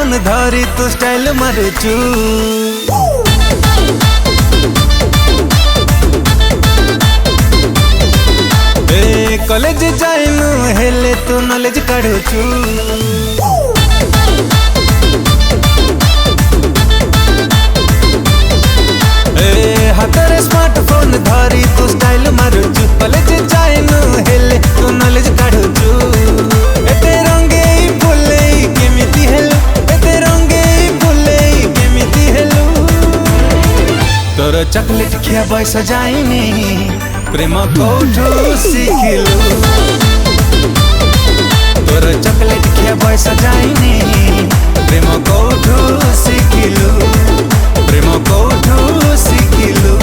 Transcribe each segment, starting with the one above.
Phone धरी तू style मारुचु college जाइनु हेले तू नॉलेज काढुचु हाथरे स्मार्टफोन धरी तू स्टाइल मारुचु कॉलेज जाइनु हेले तू नॉलेज काढुचु एते रंगे फुले केमिति हेलु एते रंगे फुले केमिति हेलु तोर चॉकलेट खिया बयस जाइनी प्रेम कोठू शिखिलु तोर चॉकलेट खिया बयस जाइनी प्रेम कोठू शिखिलु प्रेम कोठू शिखिलु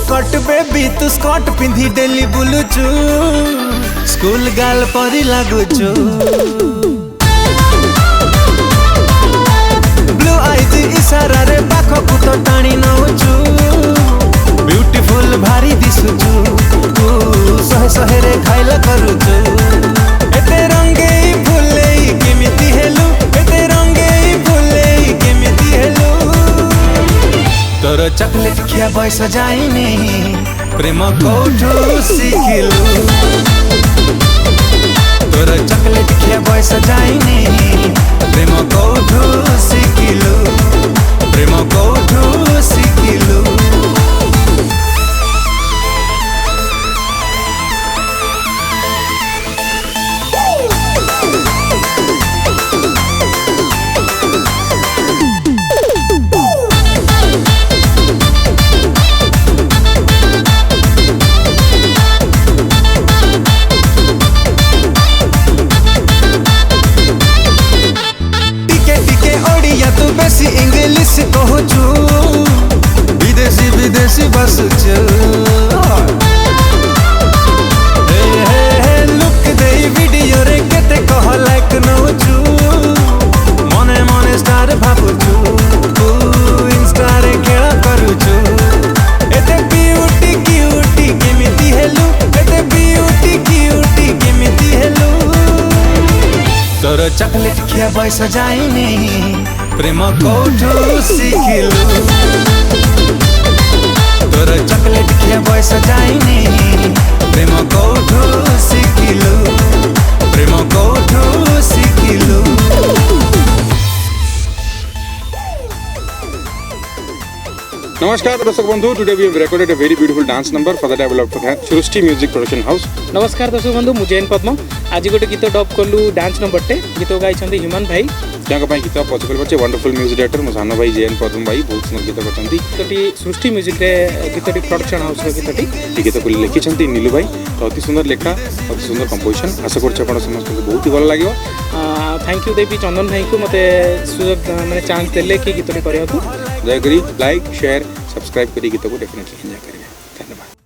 कट बेबी तू स्कर्ट पिंधी डेली बुलुचु स्कूल गाल परी लागुचु ब्लू आईज इशारा रे पाखकु तो टाणी नउचु ब्यूटीफुल भारी दिसुचु तू सहे सहे रे खाइला करूचु एते रंगे फुले केमिति हेलु एते रंगे फुले केमिति हेलु तोर चॉकलेट खिया बयस जाइनी प्रेम कोठू शिखिलु तोर चॉकलेट खिया बयस जाइनी प्रेम कोठू शिखिलु प्रेम कोठू शिखिलु बेसी इंग्लिश कहूचु विदेशी विदेशी बसुचु लुक दे वीडियो रे केते कह लाइक नउचु मने मने स्टार भाबुचु तू इंस्टा रे खेला करूचु एते ब्यूटी क्यूटी केमिति हेलु एते ब्यूटी क्यूटी केमिति हेलु तोर चॉकलेट खिया बयस जाइनी प्रेम कोठू शिखिलु तोर चॉकलेट खिया बयस जाइनी प्रेम कोठू शिखिलु प्रेम कोठू शिखिलु नमस्कार दर्शक बंधु today we have recorded a very beautiful dance number for the developed Srishti music production house. नमस्कार दर्शक बंधु मु जैन पद्म आज गोटे गीत डब कलु डांस नंबर टे गीत गाइछन्ती ह्यूमन भाई जहाँ गीत पछिकल पछे वंडरफुल म्यूजिक डायरेक्टर मो सानो भाई जैन पद्म भाई बहुत सुंदर गीत करछन्ती गीतटी सृष्टि म्यूजिक रे गीतटी प्रोडक्शन हाउस रो गीतटी गीत को लिखिछन्ती नीलू भाई तो अति सुंदर लेखा अति सुंदर कंपोजिशन आशा करछ आपण समस्त को बहुत ही भल लागियो। थैंक यू देवी चंदन भाई को मते सुयोग माने चांस देले कि गीतटी करिया को दया करी लाइक शेयर सब्सक्राइब करी गीत को डेफिनेटली एंजॉय करिए। धन्यवाद।